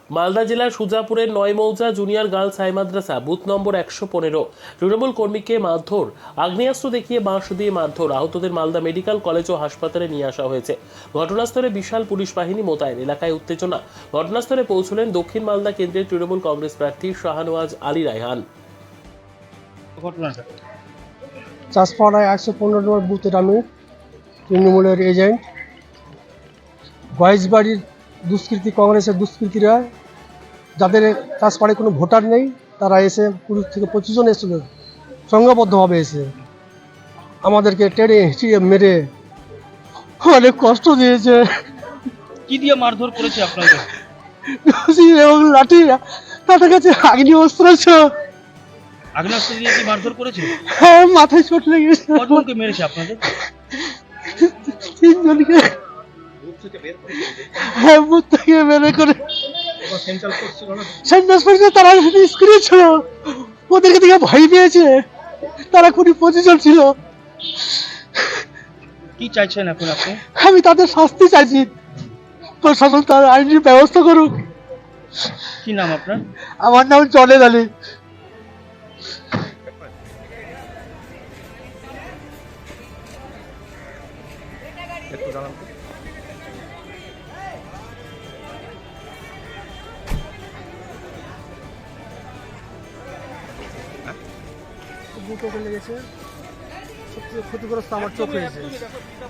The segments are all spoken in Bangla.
মালদা জেলার সুজাপুরের নয়মৌজা জুনিয়র গার্লস হাই মাদ্রাসা বুথ নম্বর 115 তৃণমূল কর্মীকে মারধর, আগ্নেয়াস্ত্র দেখিয়ে বাঁশ দিয়ে মারধর। আহতদের মালদা মেডিকেল কলেজ ও হাসপাতালে নিয়ে আসা হয়েছে। ঘটনাস্থলে বিশাল পুলিশ বাহিনী মোতায়েন। এলাকায় উত্তেজনা। ঘটনাস্থলে পৌঁছলেন দক্ষিণ মালদা কেন্দ্রের তৃণমূল কংগ্রেস প্রার্থী শাহনওয়াজ আলী রায়হান। চাষপাড়ায় 115 নম্বর বুথের আমি তৃণমূলের এজেন্ট। গয়েশবাড়ির দুষ্কৃতী, কংগ্রেসের দুষ্কৃতীরা, যাদের চাষপাড়ায় কোনো ভোটার নেই, তারা এসে 20 থেকে 25 জন এসেছিল, সংঘবদ্ধভাবে এসে আমাদেরকে টেনে হিঁচিয়ে মেরে অনেক কষ্ট দিয়েছে। কি দিয়ে মারধর করেছে আপনাদের? এবং লাঠি, তাদের কাছে আগ্নেয়াস্ত্র ছিল। আগ্নেয়াস্ত্র দিয়ে কি মারধর করেছে? হ্যাঁ, মাথায় চোট লেগেছে। কতজনকে মেরেছে আপনাদের? 3 জনকে। হ্যাঁ, বুথ থেকে বের করে সেন্টার করছে। তারা স্ক্রিনে ছিল, ওদেরকে দিকে ভয় পেয়েছে। তারা 20-25 জন ছিল। কি চাইছেন এখন আপনি? আমি তাদের শাস্তি চাইছি, প্রশাসন তার আইনি ব্যবস্থা করুক। কি নাম আপনার? আমার নাম জলেদ আলী। বুকে লেগেছে, সবচেয়ে ক্ষতিগ্রস্ত আমার চোখ হয়েছে।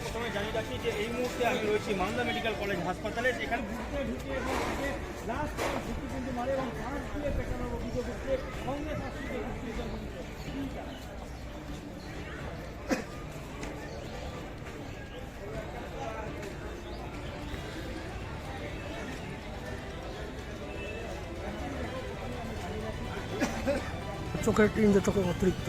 প্রথমে জানিয়ে রাখি যে এই মুহূর্তে আমি রয়েছি মালদা মেডিকেল কলেজ হাসপাতালে। এখানে মারে এবং বাঁশ দিয়ে পেটানোর অভিযোগ হচ্ছে কংগ্রেস চোখের টিনটা চোখে অতিরিক্ত।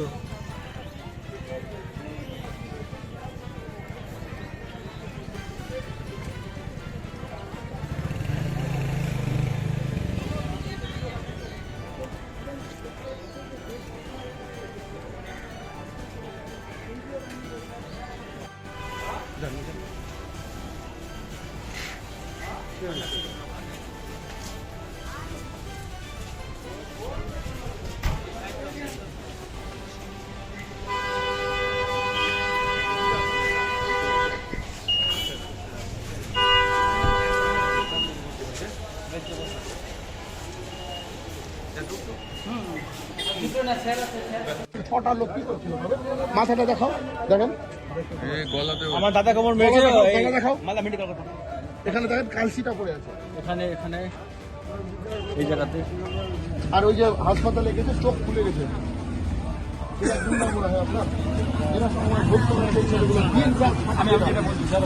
ছটা লোক কি করছিল? মাথাটা দেখাও, দেখেন আমার দাদা কেমন মেরেছে দেখাও। মালদা মেডিকেল কলেজ এখানে দেখেন কালসিটা পড়ে আছে, এখানে এই জায়গাতে। আর ওই যে হাসপাতালে গেছে চোখ খুলে গেছে। এরা গুন্ডা মনে হয় আপনার, এরা সময় ভোগ করে সেই ছেলেগুলো দিন রাত। আমি যেটা বলছি স্যার,